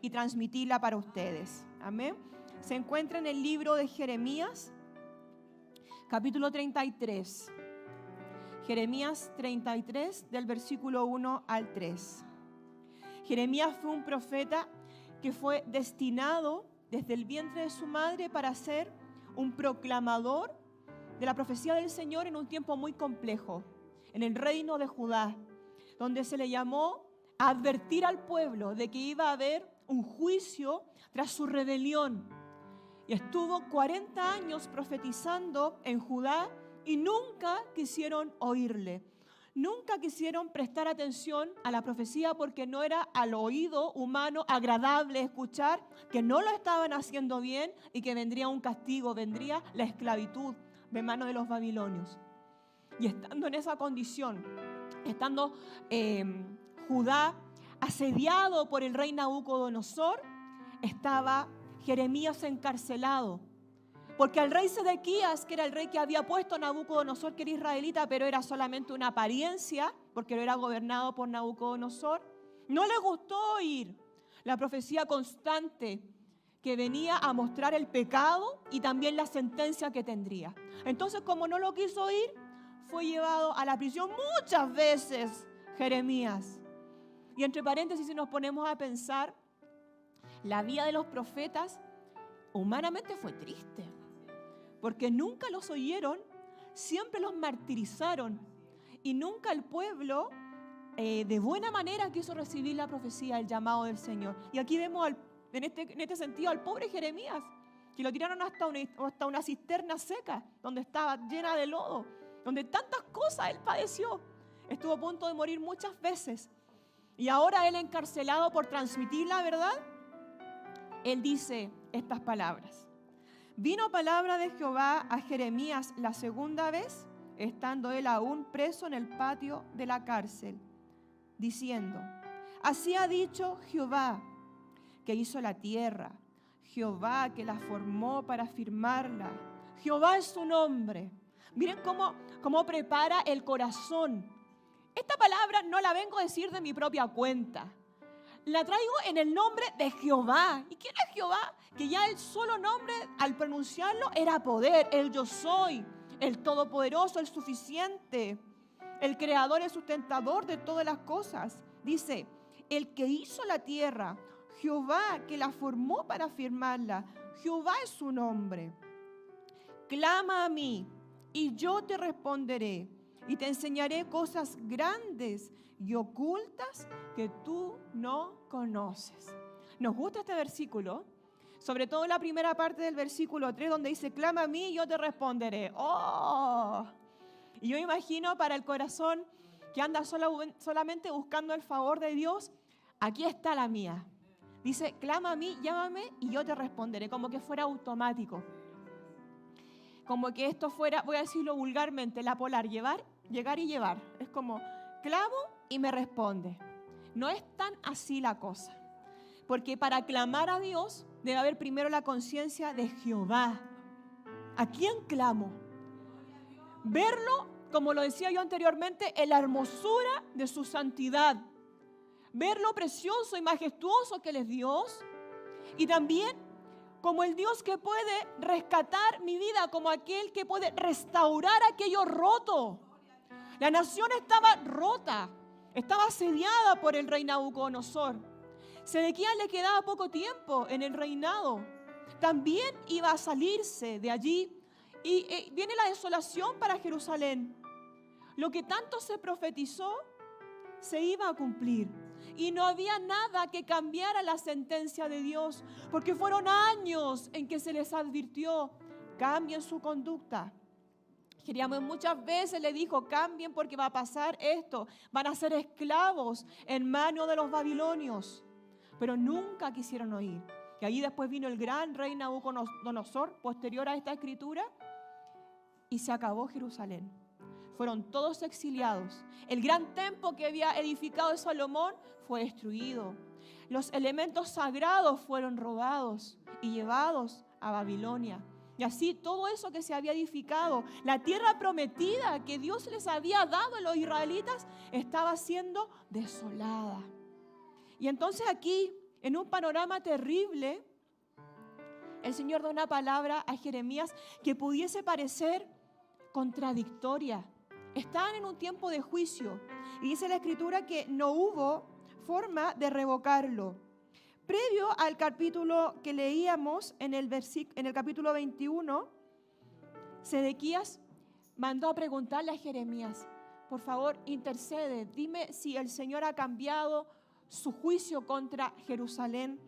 y transmitirla para ustedes. Amén. Se encuentra en el libro de Jeremías, capítulo 33. Jeremías 33, del versículo 1 al 3. Jeremías fue un profeta que fue destinado desde el vientre de su madre para ser un proclamador de la profecía del Señor en un tiempo muy complejo, en el reino de Judá, donde se le llamó a advertir al pueblo de que iba a haber un juicio tras su rebelión. Y estuvo 40 años profetizando en Judá y nunca quisieron oírle. Nunca quisieron prestar atención a la profecía porque no era al oído humano agradable escuchar que no lo estaban haciendo bien y que vendría un castigo, vendría la esclavitud de mano de los babilonios. Y estando en esa condición, estando Judá asediado por el rey Nabucodonosor, estaba Jeremías encarcelado. Porque al rey Sedequías, que era el rey que había puesto Nabucodonosor, que era israelita, pero era solamente una apariencia, porque no era gobernado por Nabucodonosor, no le gustó oír la profecía constante que venía a mostrar el pecado y también la sentencia que tendría. Entonces, como no lo quiso oír, fue llevado a la prisión muchas veces Jeremías. Y entre paréntesis, si nos ponemos a pensar, la vida de los profetas humanamente fue triste. Porque nunca los oyeron, siempre los martirizaron y nunca el pueblo de buena manera quiso recibir la profecía, el llamado del Señor. Y aquí vemos en este sentido al pobre Jeremías, que lo tiraron hasta una cisterna seca, donde estaba llena de lodo, donde tantas cosas él padeció. Estuvo a punto de morir muchas veces. Y ahora él encarcelado por transmitir la verdad, él dice estas palabras. Vino palabra de Jehová a Jeremías la segunda vez, estando él aún preso en el patio de la cárcel, diciendo: así ha dicho Jehová, que hizo la tierra, Jehová que la formó para firmarla. Jehová es su nombre. Miren cómo prepara el corazón. Esta palabra no la vengo a decir de mi propia cuenta. La traigo en el nombre de Jehová. ¿Y quién es Jehová? Que ya el solo nombre, al pronunciarlo, era poder. El yo soy, el todopoderoso, el suficiente, el creador, el sustentador de todas las cosas. Dice, el que hizo la tierra, Jehová que la formó para firmarla. Jehová es su nombre. Clama a mí y yo te responderé y te enseñaré cosas grandes y ocultas que tú no conoces. Nos gusta este versículo, sobre todo la primera parte del versículo 3, donde dice, clama a mí y yo te responderé. ¡Oh! Y yo imagino para el corazón que anda solamente buscando el favor de Dios, aquí está la mía. Dice, clama a mí, llámame y yo te responderé, como que fuera automático. Como que esto fuera, voy a decirlo vulgarmente, la polar, llegar y llevar. Es como, clamo y me responde. No es tan así la cosa. Porque para clamar a Dios debe haber primero la conciencia de Jehová. ¿A quién clamo? Verlo, como lo decía yo anteriormente, en la hermosura de su santidad. Ver lo precioso y majestuoso que Él es Dios. Y también como el Dios que puede rescatar mi vida, como aquel que puede restaurar aquello roto. La nación estaba rota, estaba asediada por el rey Nabucodonosor. Sedequías le quedaba poco tiempo en el reinado. También iba a salirse de allí y viene la desolación para Jerusalén. Lo que tanto se profetizó se iba a cumplir. Y no había nada que cambiara la sentencia de Dios, porque fueron años en que se les advirtió, cambien su conducta. Jeremías muchas veces le dijo, cambien porque va a pasar esto, van a ser esclavos en manos de los babilonios. Pero nunca quisieron oír. Y allí después vino el gran rey Nabucodonosor, posterior a esta escritura, y se acabó Jerusalén. Fueron todos exiliados. El gran templo que había edificado Salomón fue destruido. Los elementos sagrados fueron robados y llevados a Babilonia. Y así todo eso que se había edificado, la tierra prometida que Dios les había dado a los israelitas, estaba siendo desolada. Y entonces aquí en un panorama terrible, el Señor da una palabra a Jeremías que pudiese parecer contradictoria. Estaban en un tiempo de juicio y dice la Escritura que no hubo forma de revocarlo. Previo al capítulo que leíamos en el capítulo 21, Sedequías mandó a preguntarle a Jeremías: por favor, intercede, dime si el Señor ha cambiado su juicio contra Jerusalén.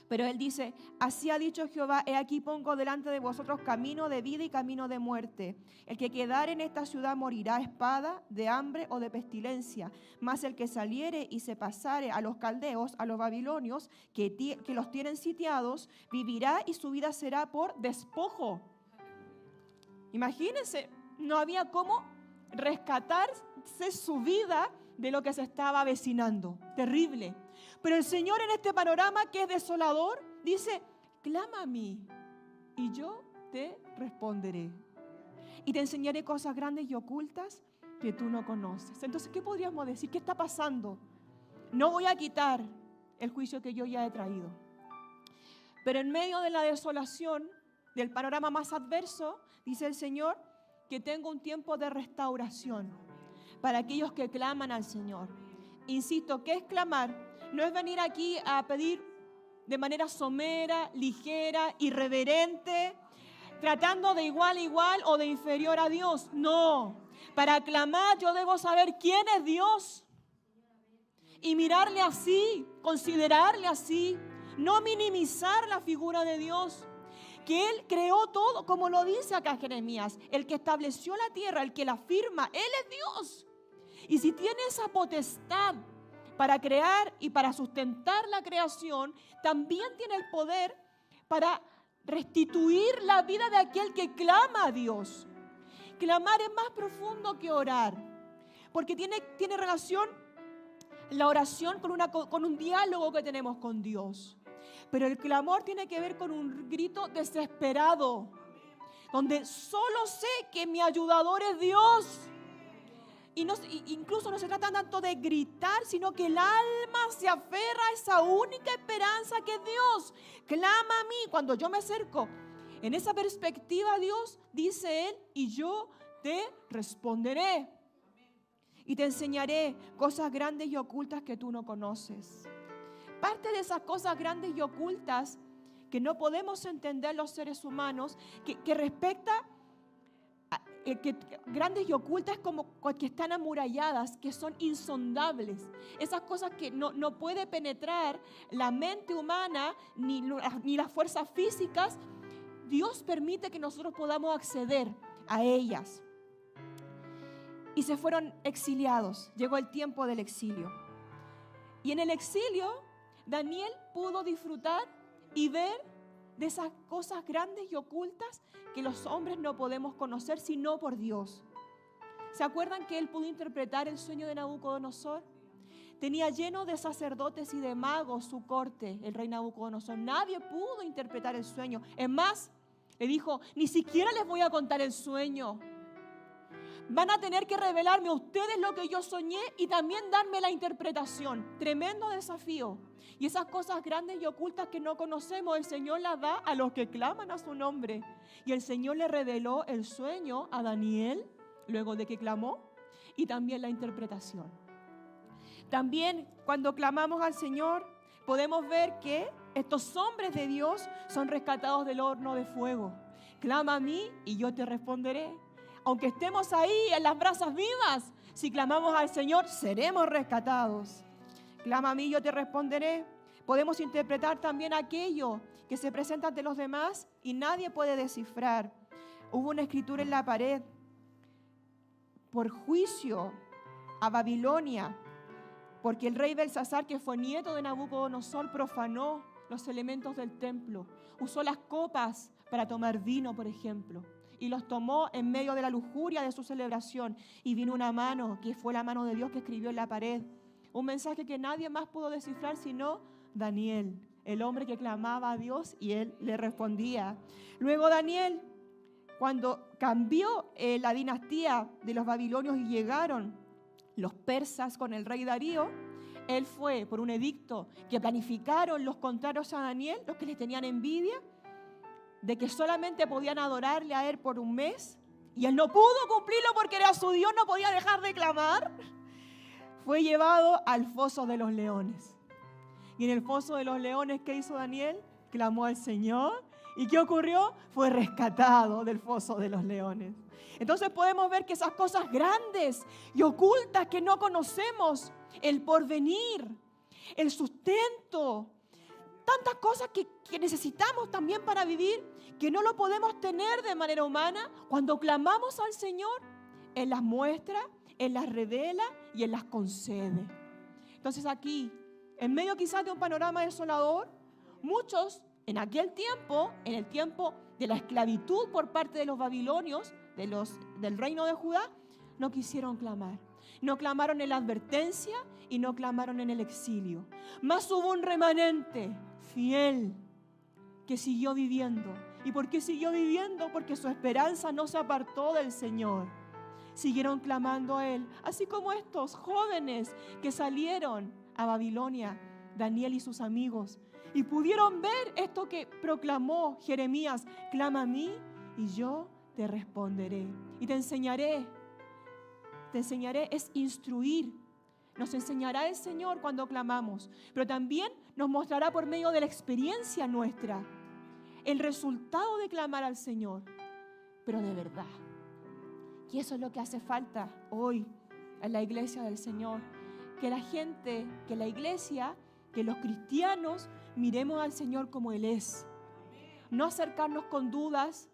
Pero él dice: así ha dicho Jehová, he aquí pongo delante de vosotros camino de vida y camino de muerte. El que quedare en esta ciudad morirá a espada, de hambre o de pestilencia. Mas el que saliere y se pasare a los caldeos, a los babilonios, que los tienen sitiados, vivirá y su vida será por despojo. Imagínense, no había cómo rescatarse su vida de lo que se estaba avecinando. Terrible. Pero el Señor en este panorama que es desolador dice: clama a mí y yo te responderé. Y te enseñaré cosas grandes y ocultas que tú no conoces. Entonces, ¿qué podríamos decir? ¿Qué está pasando? No voy a quitar el juicio que yo ya he traído. Pero en medio de la desolación, del panorama más adverso, dice el Señor que tengo un tiempo de restauración para aquellos que claman al Señor. Insisto, ¿qué es clamar? No es venir aquí a pedir de manera somera, ligera, irreverente, tratando de igual a igual o de inferior a Dios. No, para clamar yo debo saber quién es Dios y mirarle así, considerarle así, no minimizar la figura de Dios. Que Él creó todo, como lo dice acá Jeremías, el que estableció la tierra, el que la firma, Él es Dios. Y si tiene esa potestad para crear y para sustentar la creación, también tiene el poder para restituir la vida de aquel que clama a Dios. Clamar es más profundo que orar, porque tiene relación la oración con un diálogo que tenemos con Dios. Pero el clamor tiene que ver con un grito desesperado, donde solo sé que mi ayudador es Dios. Incluso no se trata tanto de gritar, sino que el alma se aferra a esa única esperanza que es Dios. Clama a mí cuando yo me acerco. En esa perspectiva Dios, dice Él, y yo te responderé. Y te enseñaré cosas grandes y ocultas que tú no conoces. Parte de esas cosas grandes y ocultas que no podemos entender los seres humanos, que respecta que grandes y ocultas como que están amuralladas, que son insondables. Esas cosas que no puede penetrar la mente humana ni las fuerzas físicas. Dios permite que nosotros podamos acceder a ellas. Y se fueron exiliados. Llegó el tiempo del exilio. Y en el exilio, Daniel pudo disfrutar y ver de esas cosas grandes y ocultas que los hombres no podemos conocer sino por Dios. ¿Se acuerdan que él pudo interpretar el sueño de Nabucodonosor? Tenía lleno de sacerdotes y de magos su corte, el rey Nabucodonosor. Nadie pudo interpretar el sueño. Es más, le dijo: ni siquiera les voy a contar el sueño. Van a tener que revelarme a ustedes lo que yo soñé y también darme la interpretación. Tremendo desafío. Y esas cosas grandes y ocultas que no conocemos, el Señor las da a los que claman a su nombre. Y el Señor le reveló el sueño a Daniel, luego de que clamó, y también la interpretación. También cuando clamamos al Señor, podemos ver que estos hombres de Dios son rescatados del horno de fuego. Clama a mí y yo te responderé. Aunque estemos ahí en las brasas vivas, si clamamos al Señor, seremos rescatados. Clama a mí y yo te responderé. Podemos interpretar también aquello que se presenta ante los demás y nadie puede descifrar. Hubo una escritura en la pared: por juicio a Babilonia, porque el rey Belsasar, que fue nieto de Nabucodonosor, profanó los elementos del templo. Usó las copas para tomar vino, por ejemplo, y los tomó en medio de la lujuria de su celebración. Y vino una mano, que fue la mano de Dios, que escribió en la pared un mensaje que nadie más pudo descifrar sino Daniel, el hombre que clamaba a Dios y él le respondía. Luego Daniel, cuando cambió la dinastía de los babilonios y llegaron los persas con el rey Darío, él fue por un edicto que planificaron los contrarios a Daniel, los que les tenían envidia, de que solamente podían adorarle a él por un mes, y él no pudo cumplirlo porque era su Dios, no podía dejar de clamar. Fue llevado al foso de los leones. Y en el foso de los leones, ¿qué hizo Daniel? Clamó al Señor. ¿Y qué ocurrió? Fue rescatado del foso de los leones. Entonces podemos ver que esas cosas grandes y ocultas que no conocemos, el porvenir, el sustento, tantas cosas que necesitamos también para vivir, que no lo podemos tener de manera humana, cuando clamamos al Señor, Él las muestra, Él las revela y Él las concede. Entonces aquí, en medio quizás de un panorama desolador, muchos en aquel tiempo, en el tiempo de la esclavitud por parte de los babilonios, del reino de Judá, no quisieron clamar. No clamaron en la advertencia y no clamaron en el exilio. Mas hubo un remanente fiel que siguió viviendo. ¿Y por qué siguió viviendo? Porque su esperanza no se apartó del Señor. Siguieron clamando a Él, así como estos jóvenes que salieron a Babilonia, Daniel y sus amigos, y pudieron ver esto que proclamó Jeremías: clama a mí y yo te responderé y te enseñaré. Te enseñaré es instruir. Nos enseñará el Señor cuando clamamos, pero también nos mostrará por medio de la experiencia nuestra el resultado de clamar al Señor, pero de verdad. Y eso es lo que hace falta hoy en la iglesia del Señor, que la gente, que la iglesia, que los cristianos miremos al Señor como Él es. No acercarnos con dudas,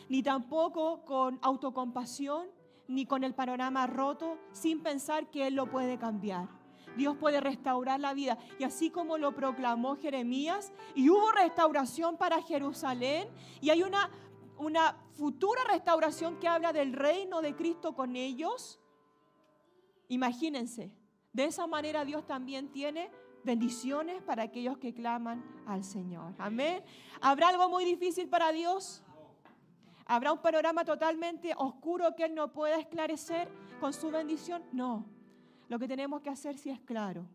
ni tampoco con autocompasión, ni con el panorama roto, sin pensar que Él lo puede cambiar. Dios puede restaurar la vida. Y así como lo proclamó Jeremías, y hubo restauración para Jerusalén, y hay una futura restauración que habla del reino de Cristo con ellos. Imagínense, de esa manera Dios también tiene bendiciones para aquellos que claman al Señor. Amén. ¿Habrá algo muy difícil para Dios? ¿Habrá un panorama totalmente oscuro que Él no pueda esclarecer con su bendición? No. Lo que tenemos que hacer, sí es claro,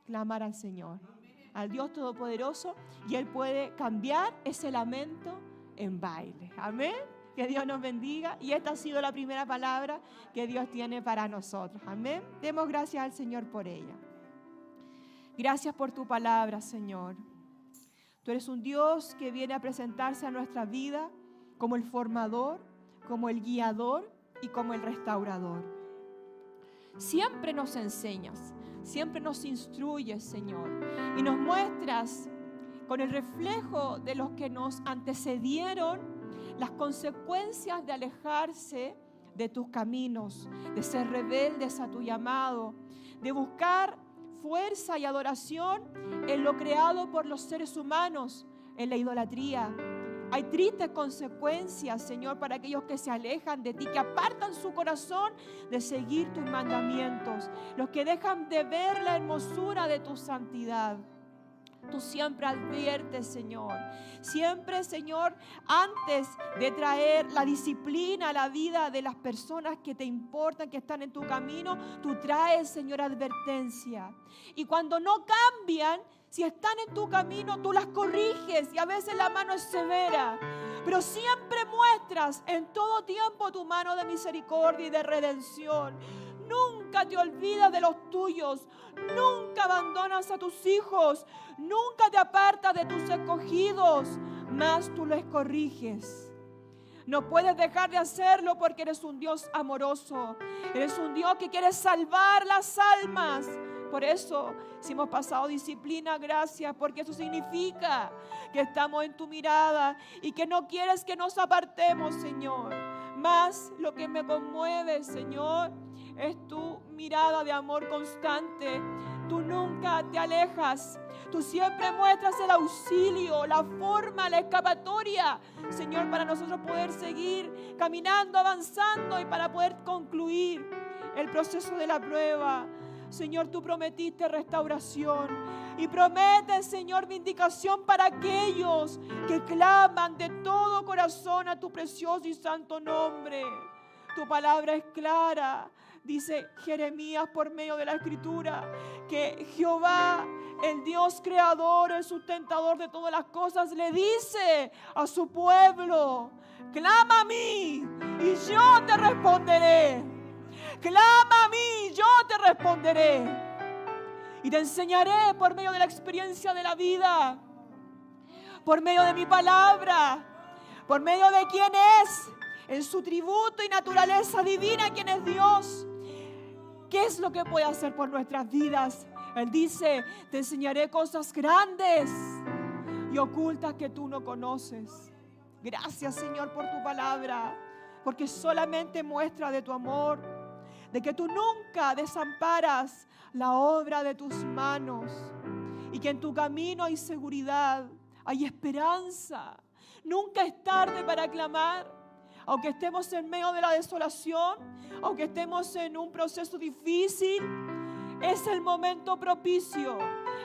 clamar al Señor, al Dios Todopoderoso, y Él puede cambiar ese lamento en baile. Amén. Que Dios nos bendiga. Y esta ha sido la primera palabra que Dios tiene para nosotros. Amén. Demos gracias al Señor por ella. Gracias por tu palabra, Señor. Tú eres un Dios que viene a presentarse a nuestra vida como el formador, como el guiador y como el restaurador. Siempre nos enseñas, siempre nos instruyes, Señor, y nos muestras con el reflejo de los que nos antecedieron las consecuencias de alejarse de tus caminos, de ser rebeldes a tu llamado, de buscar fuerza y adoración en lo creado por los seres humanos, en la idolatría. Hay tristes consecuencias, Señor, para aquellos que se alejan de ti, que apartan su corazón de seguir tus mandamientos, los que dejan de ver la hermosura de tu santidad. Tú siempre adviertes, Señor. Siempre, Señor, antes de traer la disciplina a la vida de las personas que te importan, que están en tu camino, tú traes, Señor, advertencia. Y cuando no cambian, si están en tu camino, tú las corriges, y a veces la mano es severa, pero siempre muestras en todo tiempo tu mano de misericordia y de redención. Nunca te olvidas de los tuyos, nunca abandonas a tus hijos, nunca te apartas de tus escogidos, mas tú los corriges. No puedes dejar de hacerlo porque eres un Dios amoroso, eres un Dios que quiere salvar las almas. Por eso, si hemos pasado disciplina, gracias, porque eso significa que estamos en tu mirada y que no quieres que nos apartemos, Señor. Más lo que me conmueve, Señor, es tu mirada de amor constante. Tú nunca te alejas. Tú siempre muestras el auxilio, la forma, la escapatoria, Señor, para nosotros poder seguir caminando, avanzando y para poder concluir el proceso de la prueba. Señor, tú prometiste restauración y prometes, Señor, vindicación para aquellos que claman de todo corazón a tu precioso y santo nombre. Tu palabra es clara. Dice Jeremías por medio de la Escritura que Jehová, el Dios creador, el sustentador de todas las cosas, le dice a su pueblo: clama a mí y yo te responderé. Clama a mí y yo te responderé. Y te enseñaré por medio de la experiencia de la vida, por medio de mi palabra, por medio de quién es, en su tributo y naturaleza divina, quién es Dios. ¿Qué es lo que puede hacer por nuestras vidas? Él dice: te enseñaré cosas grandes y ocultas que tú no conoces. Gracias, Señor, por tu palabra, porque solamente muestra de tu amor, de que tú nunca desamparas la obra de tus manos y que en tu camino hay seguridad, hay esperanza. Nunca es tarde para clamar. Aunque estemos en medio de la desolación, aunque estemos en un proceso difícil, es el momento propicio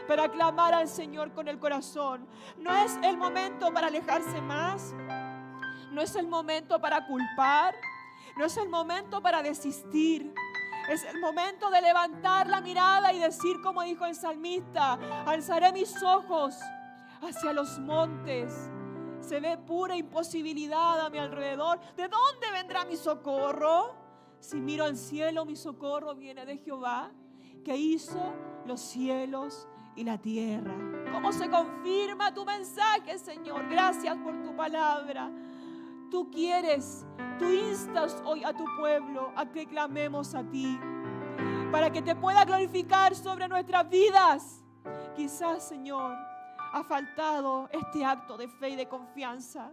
para clamar al Señor con el corazón. No es el momento para alejarse más, no es el momento para culpar, no es el momento para desistir. Es el momento de levantar la mirada y decir, como dijo el salmista: alzaré mis ojos hacia los montes. Se ve pura imposibilidad a mi alrededor. ¿De dónde vendrá mi socorro? Si miro al cielo, mi socorro viene de Jehová, que hizo los cielos y la tierra. ¿Cómo se confirma tu mensaje, Señor? Gracias por tu palabra. Tú quieres, tú instas hoy a tu pueblo a que clamemos a ti, para que te pueda glorificar sobre nuestras vidas. Quizás, Señor, ha faltado este acto de fe y de confianza.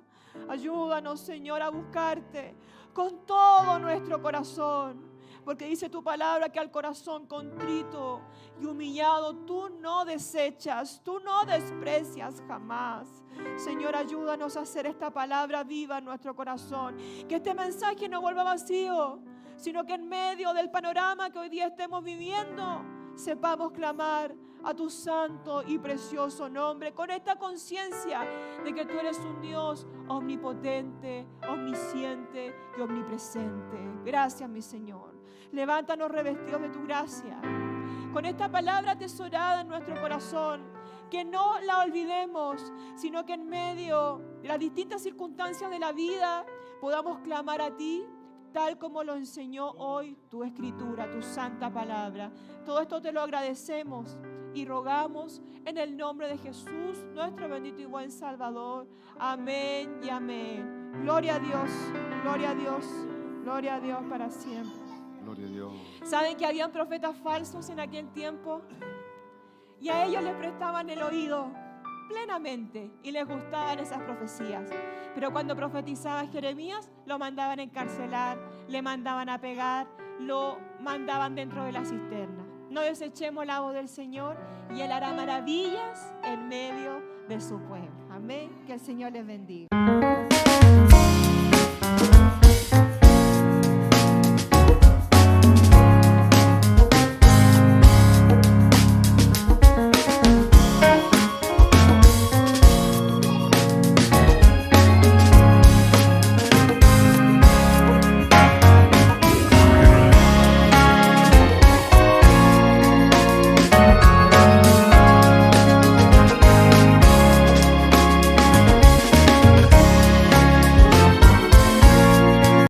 Ayúdanos, Señor, a buscarte con todo nuestro corazón, porque dice tu palabra que al corazón contrito y humillado tú no desechas, tú no desprecias jamás. Señor, ayúdanos a hacer esta palabra viva en nuestro corazón, que este mensaje no vuelva vacío, sino que en medio del panorama que hoy día estemos viviendo, sepamos clamar a tu santo y precioso nombre, con esta conciencia de que tú eres un Dios omnipotente, omnisciente y omnipresente. Gracias, mi Señor. Levántanos revestidos de tu gracia, con esta palabra atesorada en nuestro corazón, que no la olvidemos, sino que en medio de las distintas circunstancias de la vida podamos clamar a ti, tal como lo enseñó hoy tu Escritura, tu santa palabra. Todo esto te lo agradecemos y rogamos en el nombre de Jesús, nuestro bendito y buen Salvador. Amén y amén. Gloria a Dios, gloria a Dios, gloria a Dios para siempre. Gloria a Dios. ¿Saben que habían profetas falsos en aquel tiempo? Y a ellos les prestaban el oído plenamente y les gustaban esas profecías. Pero cuando profetizaba Jeremías, lo mandaban a encarcelar, le mandaban a pegar, lo mandaban dentro de la cisterna. No desechemos la voz del Señor y Él hará maravillas en medio de su pueblo. Amén. Que el Señor les bendiga.